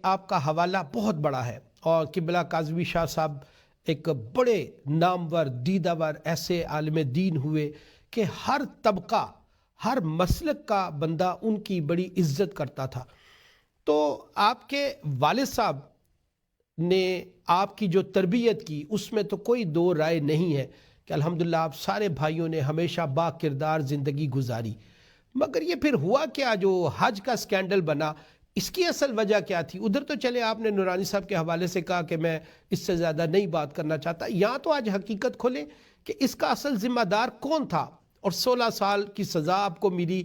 آپ کا حوالہ بہت بڑا ہے، اور قبلہ کاظمی شاہ صاحب ایک بڑے نامور دیدہ ایسے عالم دین ہوئے کہ ہر طبقہ، ہر مسلک کا بندہ ان کی بڑی عزت کرتا تھا۔ تو آپ کے والد صاحب نے آپ کی جو تربیت کی، اس میں تو کوئی دو رائے نہیں ہے کہ الحمدللہ آپ سارے بھائیوں نے ہمیشہ با کردار زندگی گزاری۔ مگر یہ پھر ہوا کیا جو حج کا سکینڈل بنا؟ اس کی اصل وجہ کیا تھی؟ ادھر تو چلے آپ نے نورانی صاحب کے حوالے سے کہا کہ میں اس سے زیادہ نہیں بات کرنا چاہتا، یہاں تو آج حقیقت کھولیں کہ اس کا اصل ذمہ دار کون تھا، اور 16 سال کی سزا آپ کو ملی،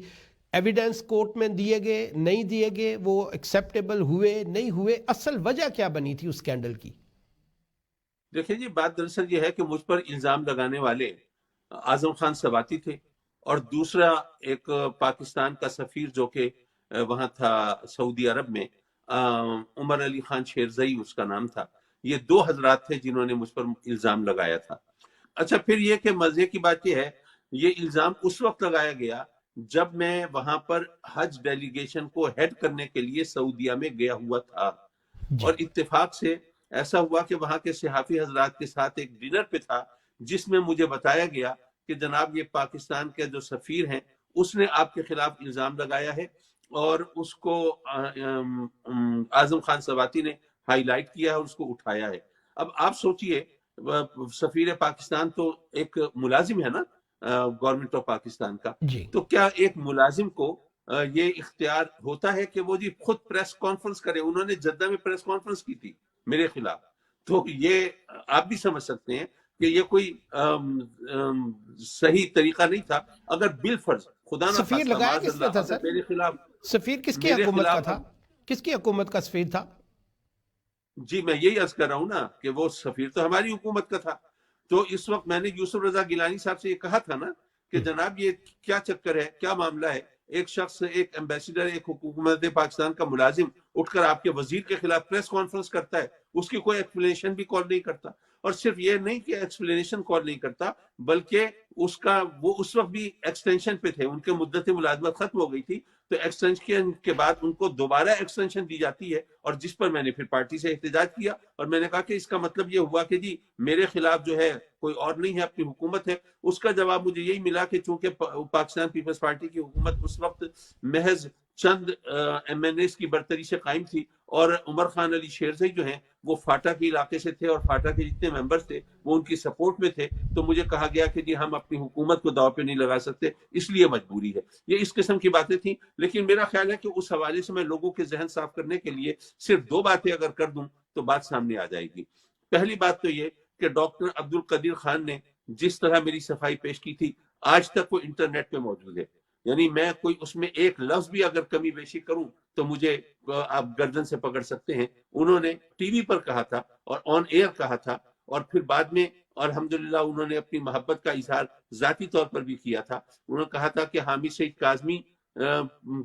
ایویڈنس کورٹ میں دیے گئے نہیں دیے گئے، وہ ایکسیپٹیبل ہوئے نہیں ہوئے، اصل وجہ کیا بنی تھی اس سکینڈل کی؟ دیکھیں جی، بات دراصل یہ ہے کہ مجھ پر الزام لگانے والے اعظم خان سواتی تھے، اور دوسرا ایک پاکستان کا سفیر جو کہ وہاں تھا سعودی عرب میں، عمر علی خان شیرزئی اس کا نام تھا۔ یہ دو حضرات تھے جنہوں نے مجھ پر الزام لگایا تھا۔ اچھا، پھر یہ کہ مزے کی بات یہ ہے، یہ الزام اس وقت لگایا گیا جب میں وہاں پر حج ڈیلیگیشن کو ہیڈ کرنے کے لیے سعودیہ میں گیا ہوا تھا، جی اور اتفاق سے ایسا ہوا کہ وہاں کے صحافی حضرات کے ساتھ ایک ڈنر پہ تھا، جس میں مجھے بتایا گیا کہ جناب یہ پاکستان کے جو سفیر ہیں اس نے آپ کے خلاف الزام لگایا ہے، اور اس کو اعظم خان سواتی نے ہائی لائٹ کیا ہے اور اس کو اٹھایا ہے۔ اب آپ سوچئے، سفیر پاکستان تو ایک ملازم ہے نا گورنمنٹ آف پاکستان کا، جی تو کیا ایک ملازم کو یہ اختیار ہوتا ہے کہ وہ جی خود پریس کانفرنس کرے؟ انہوں نے جدہ میں پریس کانفرنس کی تھی میرے خلاف، تو یہ آپ بھی سمجھ سکتے ہیں کہ یہ کوئی صحیح طریقہ نہیں تھا۔ اگر بالفرض خدا نہ سفیر خواستہ لگایا معاذ کس نے اللہ تھا اگر سر؟ میرے خلاف سفیر کس کی میرے حکومت کا خلاف تھا؟ کس کی حکومت کا سفیر تھا؟ جی میں یہی عرض کر رہا ہوں نا کہ وہ سفیر تو ہماری حکومت کا تھا۔ تو اس وقت میں نے یوسف رضا گیلانی صاحب سے یہ کہا تھا نا کہ جناب یہ کیا چکر ہے، کیا معاملہ ہے؟ ایک شخص، ایک ایمبیسیڈر، ایک حکومت پاکستان کا ملازم اٹھ کر آپ کے وزیر کے خلاف پریس کانفرنس کرتا ہے، اس کی کوئی ایکسپلینیشن بھی کال نہیں کرتا۔ اور صرف یہ نہیں کہ ایکسپلینیشن کال نہیں کرتا، بلکہ وہ اس وقت بھی ایکسٹینشن پہ تھے، ان کے مدت ملازمت ختم ہو گئی تھی، تو ایکسٹینشن کے بعد ان کو دوبارہ ایکسٹینشن دی جاتی ہے، اور جس پر میں نے پھر پارٹی سے احتجاج کیا، اور میں نے کہا کہ اس کا مطلب یہ ہوا کہ جی میرے خلاف جو ہے کوئی اور نہیں ہے، اپنی حکومت ہے۔ اس کا جواب مجھے یہی ملا کہ چونکہ پاکستان پیپلز پارٹی کی حکومت اس وقت محض چند ایم این ایز کی برتری سے قائم تھی، اور عمر خان علی شیرزئی جو ہیں وہ فاٹا کے علاقے سے تھے، اور فاٹا کے جتنے ممبرز تھے وہ ان کی سپورٹ میں تھے، تو مجھے کہا گیا کہ جی ہم اپنی حکومت کو داؤ پہ نہیں لگا سکتے، اس لیے مجبوری ہے۔ یہ اس قسم کی باتیں تھیں، لیکن میرا خیال ہے کہ اس حوالے سے میں لوگوں کے ذہن صاف کرنے کے لیے صرف دو باتیں اگر کر دوں تو بات سامنے آ جائے گی۔ پہلی بات تو یہ کہ ڈاکٹر عبد القدیر خان نے جس طرح میری صفائی پیش کی تھی، آج تک وہ انٹرنیٹ پہ موجود ہے، یعنی میں کوئی اس میں ایک لفظ بھی اگر کمی بیشی کروں تو مجھے آپ گردن سے پکڑ سکتے ہیں۔ انہوں نے ٹی وی پر کہا تھا اور آن ایئر کہا تھا، اور پھر بعد میں الحمدللہ انہوں نے اپنی محبت کا اظہار ذاتی طور پر بھی کیا تھا۔ انہوں نے کہا تھا کہ حامد سعید کاظمی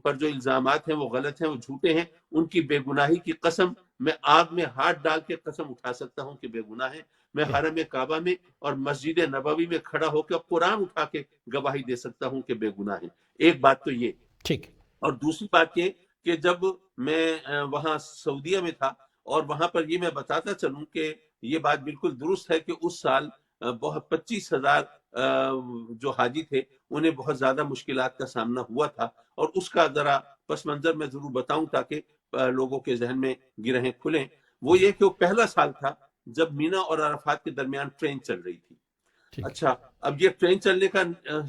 پر جو الزامات ہیں وہ غلط ہیں، وہ جھوٹے ہیں، ان کی بے گناہی کی قسم میں آگ میں ہاتھ ڈال کے قسم اٹھا سکتا ہوں کہ بے گناہ ہیں۔ میں حرم کعبہ میں اور مسجد نبوی میں کھڑا ہو کے قرآن اٹھا کے گواہی دے سکتا ہوں کہ بے گناہ ہیں۔ ایک بات تو یہ، ٹھیک۔ اور دوسری بات یہ کہ جب میں وہاں سعودیہ میں تھا، اور وہاں پر یہ میں بتاتا چلوں کہ یہ بات بالکل درست ہے کہ اس سال بہت 25,000 جو حاجی تھے انہیں بہت زیادہ مشکلات کا سامنا ہوا تھا، اور اس کا ذرا پس منظر میں ضرور بتاؤں تاکہ لوگوں کے ذہن میں گرہیں کھلیں۔ وہ یہ کہ وہ پہلا سال تھا جب مینا اور عرفات کے درمیان ٹرین چل رہی تھی۔ اچھا، اب یہ ٹرین چلنے کا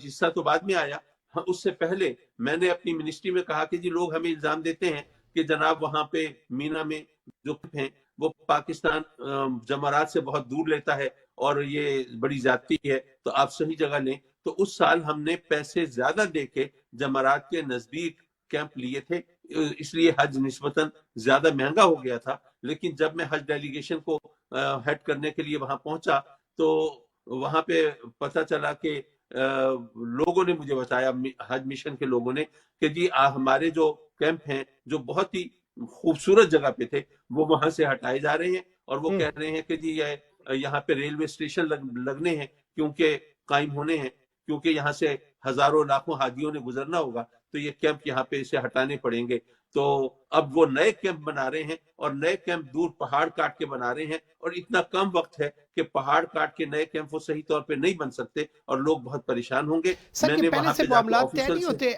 حصہ تو بعد میں آیا، اس سے پہلے میں نے اپنی منسٹری میں کہا کہ جی لوگ ہمیں الزام دیتے ہیں کہ جناب وہاں پہ مینا میں جو ہیں وہ پاکستان جمرات سے بہت دور لیتا ہے اور یہ بڑی زیادتی ہے، تو آپ صحیح جگہ لیں۔ تو اس سال ہم نے پیسے زیادہ دے کے جمرات کے نزدیک کیمپ لیے تھے، اس لیے حج نسبتاً زیادہ مہنگا ہو گیا تھا۔ لیکن جب میں حج ڈیلیگیشن کو ہیڈ کرنے کے لیے وہاں پہنچا تو وہاں پہ پتہ چلا کہ لوگوں نے مجھے بتایا، حج مشن کے لوگوں نے، کہ جی ہمارے جو کیمپ ہیں جو بہت ہی خوبصورت جگہ پہ تھے وہ وہاں سے ہٹائے جا رہے ہیں، اور وہ کہہ رہے ہیں کہ جی یہاں پہ ریلوے اسٹیشن لگنے ہیں کیونکہ قائم ہونے ہیں۔ کیونکہ یہاں سے ہزاروں لاکھوں حاجیوں نے گزرنا ہوگا تو یہ کیمپ یہاں پہ اسے ہٹانے پڑیں گے. تو اب وہ نئے کیمپ بنا رہے ہیں اور نئے کیمپ دور پہاڑ کاٹ کے بنا رہے ہیں, اور اتنا کم وقت ہے کہ پہاڑ کاٹ کے نئے کیمپ وہ صحیح طور پہ نہیں بن سکتے اور لوگ بہت پریشان ہوں گے. سر میں کہ نے پہلے وہاں سے پہ جا کے معاملات طے آفیسر نہیں سے ہوتے,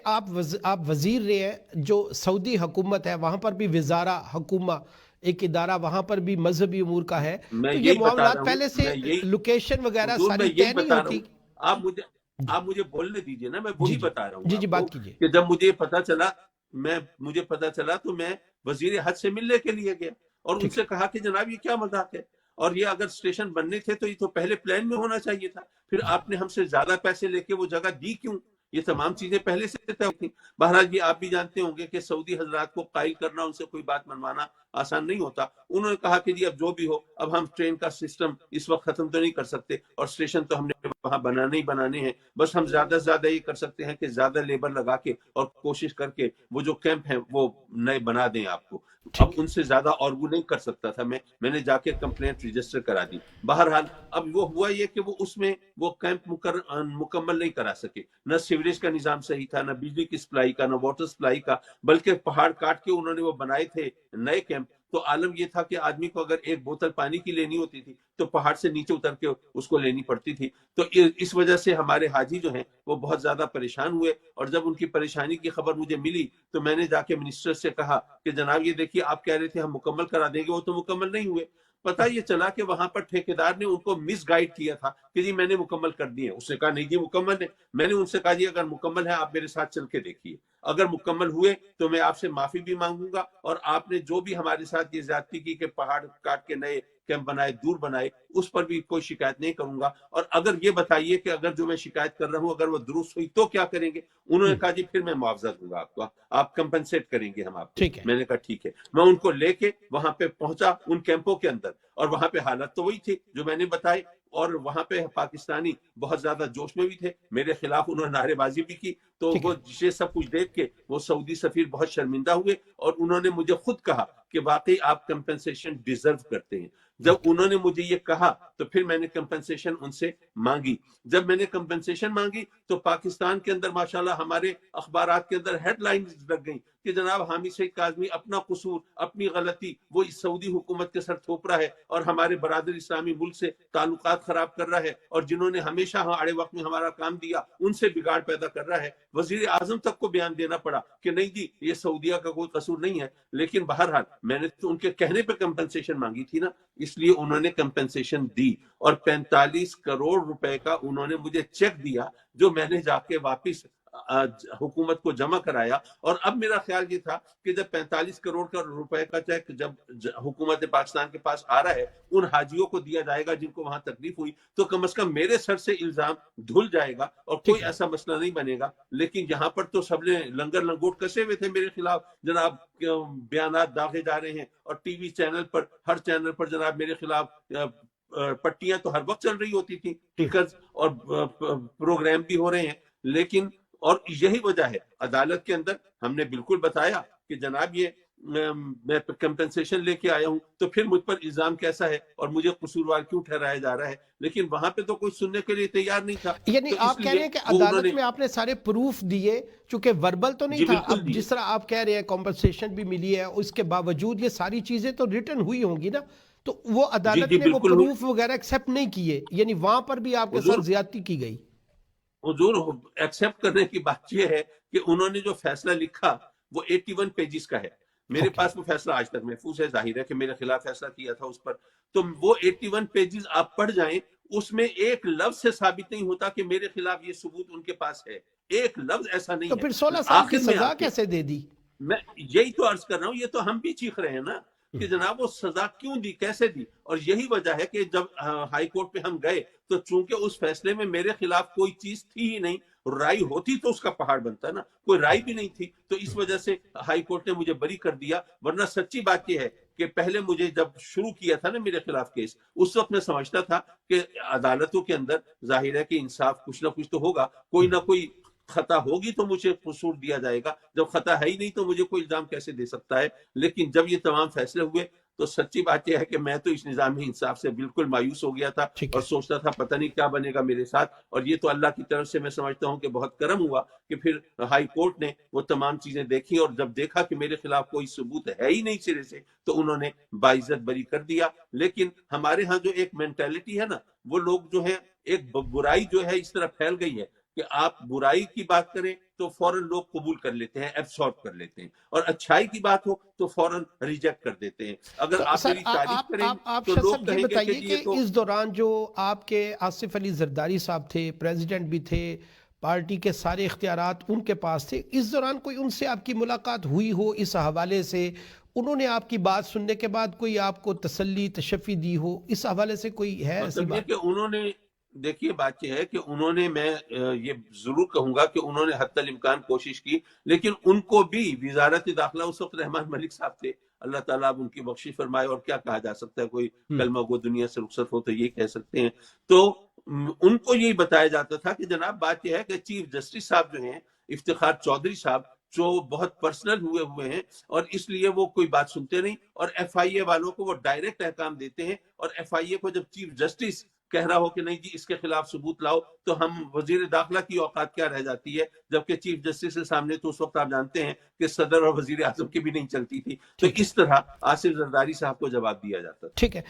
آپ وزیر رہے ہیں, جو سعودی حکومت ہے وہاں پر بھی وزارہ حکومہ ایک ادارہ وہاں پر بھی مذہبی امور کا ہے, میں تو یہ یہی بتا رہا معاملات ہوں, پہلے سے میں یہی لوکیشن وغیرہ حضور میں ساری یہی طے نہیں بتا رہا ہوتی؟ ہوں, آپ مجھے بولنے دیجئے نا, میں جی وہی جی بتا رہا ہوں جی آپ جی کو بات کیجیے. کہ جب مجھے پتا چلا تو میں وزیر حج سے ملنے کے لیے گیا اور ان ٹھیک سے کہا کہ جناب یہ کیا مذاق ہے, اور یہ اگر اسٹیشن بننے تھے تو یہ تو پہلے پلان میں ہونا چاہیے تھا, پھر آپ نے ہم سے زیادہ پیسے لے کے وہ جگہ دی کیوں؟ یہ تمام چیزیں پہلے سے طے ہوتی. بہرحال یہ آپ بھی جانتے ہوں گے کہ سعودی حضرات کو قائل کرنا, ان سے کوئی بات منوانا آسان نہیں ہوتا. انہوں نے کہا کہ جی اب جو بھی ہو, اب ہم ٹرین کا سسٹم اس وقت ختم تو نہیں کر سکتے اور اسٹیشن تو ہم نے وہاں بنانے ہیں, بس ہم زیادہ سے زیادہ یہ کر سکتے ہیں کہ زیادہ لیبر لگا کے اور کوشش کر کے وہ جو کیمپ ہیں وہ نئے بنا دیں آپ کو. اب ٹھیک ہے. ان سے زیادہ اور وہ نہیں کر سکتا تھا میں نے جا کے کمپلینٹ رجسٹر کرا دی. بہرحال اب وہ ہوا یہ کہ وہ اس میں وہ کیمپ مکمل نہیں کرا سکے, نہ سیوریج کا نظام صحیح تھا, نہ بجلی کی سپلائی کا, نہ واٹر سپلائی کا, بلکہ پہاڑ کاٹ کے انہوں نے وہ بنائے تھے نئے کیمپ. تو عالم یہ تھا کہ آدمی کو اگر ایک بوتل پانی کی لینی ہوتی تھی تو پہاڑ سے نیچے اتر کے اس کو لینی پڑتی تھی. تو اس وجہ سے ہمارے حاجی جو ہیں وہ بہت زیادہ پریشان ہوئے, اور جب ان کی پریشانی کی خبر مجھے ملی تو میں نے جا کے منسٹر سے کہا کہ جناب یہ دیکھیے آپ کہہ رہے تھے ہم مکمل کرا دیں گے, وہ تو مکمل نہیں ہوئے. پتہ یہ چلا کہ وہاں پر ٹھیکیدار نے ان کو مس گائیڈ کیا تھا کہ جی میں نے مکمل کر دی ہے. اس نے کہا نہیں جی مکمل ہے. میں نے ان سے کہا جی اگر مکمل ہے آپ میرے ساتھ چل کے دیکھیے, اگر مکمل ہوئے تو میں آپ سے معافی بھی مانگوں گا, اور آپ نے جو بھی ہمارے ساتھ یہ زیادتی کی کہ پہاڑ کاٹ کے نئے کیمپ بنائے, دور بنائے, اس پر بھی کوئی شکایت نہیں کروں گا. اور اگر یہ بتائیے کہ اگر جو میں شکایت کر رہا ہوں اگر وہ درست ہوئی تو کیا کریں گے؟ انہوں نے کہا جی پھر میں معاوضہ دوں گا آپ کو, آپ کمپنسیٹ کریں گے ہم آپ کو. ٹھیک ہے. میں نے کہا ٹھیک ہے. میں ان کو لے کے وہاں پہ پہنچا ان کیمپوں کے اندر, اور وہاں پہ حالت تو وہی تھی جو میں نے بتائی, اور وہاں پہ پاکستانی بہت زیادہ جوش میں بھی تھے, میرے خلاف انہوں نے نعرے بازی بھی کی. تو ٹھیک وہ ہے. یہ سب کچھ دیکھ کے وہ سعودی سفیر بہت شرمندہ ہوئے, اور انہوں نے مجھے خود کہا کہ واقعی آپ کمپنسیشن ڈیزرو کرتے ہیں. جب انہوں نے مجھے یہ کہا تو پھر میں نے کمپنسیشن ان سے مانگی. جب میں نے کمپنسیشن مانگی تو پاکستان کے اندر ماشاءاللہ ہمارے اخبارات کے اندر ہیڈ لائنز لگ گئیں کہ جناب حامد سعید کاظمی اپنا قصور, اپنی غلطی وہ اس سعودی حکومت کے سر تھوپ رہا ہے, اور ہمارے برادر اسلامی ملک سے تعلقات خراب کر رہا ہے, اور جنہوں نے ہمیشہ آڑے وقت میں ہمارا کام دیا ان سے بگاڑ پیدا کر رہا ہے. وزیر اعظم تک کو بیان دینا پڑا کہ نہیں جی یہ سعودیہ کا کوئی قصور نہیں ہے. لیکن بہرحال میں نے تو ان کے کہنے پہ کمپنسیشن مانگی تھی نا, اس لیے انہوں نے کمپنسیشن دی, اور 45 کروڑ روپے کا انہوں نے مجھے چیک دیا جو میں نے جا کے واپس حکومت کو جمع کرایا. اور اب میرا خیال یہ تھا کہ جب 45 کروڑ کا روپے کا چیک جب حکومت پاکستان کے پاس آ رہا ہے ان حاجیوں کو دیا جائے گا جن کو وہاں تکلیف ہوئی, تو کم از کم میرے سر سے الزام دھل جائے گا اور کوئی ایسا مسئلہ نہیں بنے گا. لیکن یہاں پر تو سب نے لنگر لنگوٹ کسے ہوئے تھے میرے خلاف, جناب بیانات داغے جا رہے ہیں, اور ٹی وی چینل پر ہر چینل پر جناب میرے خلاف پٹیاں تو ہر وقت چل رہی ہوتی تھی, ٹکرز اور پروگرام بھی ہو رہے ہیں. لیکن اور یہی وجہ ہے عدالت کے اندر ہم نے بالکل بتایا کہ جناب یہ میں کمپنسیشن لے کے آیا ہوں, تو پھر مجھ پر الزام کیسا ہے اور مجھے قصوروار کیوں ٹھہرایا جا رہا ہے. لیکن وہاں پہ تو کوئی سننے کے لیے تیار نہیں تھا. یعنی آپ کہہ رہے ہیں کہ عدالت میں آپ نے سارے پروف دیے, چونکہ وربل تو نہیں تھا, اب جس طرح آپ کہہ رہے ہیں کمپنسیشن بھی ملی ہے, اس کے باوجود یہ ساری چیزیں تو ریٹن ہوئی ہوں گی نا, تو وہ عدالت نے وہ پروف وغیرہ ایکسیپٹ نہیں کیے, یعنی وہاں پر بھی آپ کے ساتھ زیادتی کی گئی. حضور ایکسیپٹ کرنے کی بات یہ ہے کہ انہوں نے جو فیصلہ لکھا وہ 81 پیجز کا ہے. میرے پاس وہ فیصلہ آج تک محفوظ ہے, ظاہر ہے کہ میرے خلاف فیصلہ کیا تھا اس پر. تو وہ 81 پیجز آپ پڑھ جائیں, اس میں ایک لفظ سے ثابت نہیں ہوتا کہ میرے خلاف یہ ثبوت ان کے پاس ہے, ایک لفظ ایسا نہیں ہے. تو پھر 16 سال کی سزا کیسے دے دی؟ میں یہی تو عرض کر رہا ہوں, یہ تو ہم بھی چیخ رہے ہیں نا کہ جناب وہ سزا کیوں دی, کیسے دی. اور یہی وجہ ہے کہ جب ہائی کورٹ پہ ہم گئے تو چونکہ اس فیصلے میں میرے خلاف کوئی چیز تھی ہی نہیں, رائی ہوتی تو اس کا پہاڑ بنتا نا, کوئی رائی بھی نہیں تھی, تو اس وجہ سے ہائی کورٹ نے مجھے بری کر دیا. ورنہ سچی بات یہ ہے کہ پہلے مجھے جب شروع کیا تھا نا میرے خلاف کیس, اس وقت میں سمجھتا تھا کہ عدالتوں کے اندر ظاہر ہے کہ انصاف کچھ نہ کچھ تو ہوگا, کوئی نہ کوئی خطا ہوگی تو مجھے قصور دیا جائے گا، جب خطا ہے ہی نہیں تو مجھے کوئی الزام کیسے دے سکتا ہے؟ لیکن جب یہ تمام فیصلے ہوئے تو سچی بات یہ ہے کہ میں تو اس نظام انصاف سے بالکل مایوس ہو گیا تھا ٹھیک اور ہے، سوچتا تھا پتہ نہیں کیا بنے گا میرے ساتھ. اور یہ تو اللہ کی طرف سے میں سمجھتا ہوں کہ بہت کرم ہوا کہ پھر ہائی کورٹ نے وہ تمام چیزیں دیکھی، اور جب دیکھا کہ میرے خلاف کوئی ثبوت ہے ہی نہیں سرے سے، تو انہوں نے باعزت بری کر دیا. لیکن ہمارے ہاں جو ایک مینٹیلٹی ہے نا، وہ لوگ جو ہے ایک برائی جو ہے اس طرح پھیل گئی ہے کہ آپ برائی کی بات کریں تو فوراً لوگ قبول کر لیتے ہیں، ایبسارب کر لیتے ہیں، اور اچھائی کی بات ہو تو فوراً ریجیکٹ کر دیتے ہیں. اگر تو آپ سر میری تعریف کریں آپ تو شاہ لوگ صاحب یہ کہیں گے کہ بتائیے جی کہ یہ تو اس دوران جو آپ کے آصف علی زرداری صاحب تھے، پریزیڈنٹ بھی تھے، پارٹی کے سارے اختیارات ان کے پاس تھے، اس دوران کوئی ان سے آپ کی ملاقات ہوئی ہو اس حوالے سے؟ انہوں نے آپ کی بات سننے کے بعد کوئی آپ کو تسلی تشفی دی ہو؟ اس حوالے سے کوئی ہے ایسی مطلب یہ بات؟ کہ انہوں نے، دیکھیے بات یہ ہے کہ انہوں نے، میں یہ ضرور کہوں گا کہ انہوں نے حتی الامکان کوشش کی، لیکن ان کو بھی وزارت داخلہ اس وقت رحمان ملک صاحب تھے، اللہ تعالیٰ اب ان کی بخشی فرمائے، اور کیا کہا جا سکتا ہے، کوئی کلمہ گو دنیا سے رخصت ہو تو یہ کہہ سکتے ہیں. تو ان کو یہی بتایا جاتا تھا کہ جناب بات یہ ہے کہ چیف جسٹس صاحب جو ہیں افتخار چودھری صاحب، جو بہت پرسنل ہوئے ہیں، اور اس لیے وہ کوئی بات سنتے نہیں، اور ایف آئی اے والوں کو وہ ڈائریکٹ احکام دیتے ہیں. اور ایف آئی اے کو جب چیف جسٹس کہہ رہا ہو کہ نہیں جی اس کے خلاف ثبوت لاؤ، تو ہم وزیر داخلہ کی اوقات کیا رہ جاتی ہے، جبکہ چیف جسٹس کے سامنے تو اس وقت آپ جانتے ہیں کہ صدر اور وزیر اعظم کی بھی نہیں چلتی تھی. تو ٹھیک ہے، اس طرح آصف زرداری صاحب کو جواب دیا جاتا تھا. ٹھیک ہے.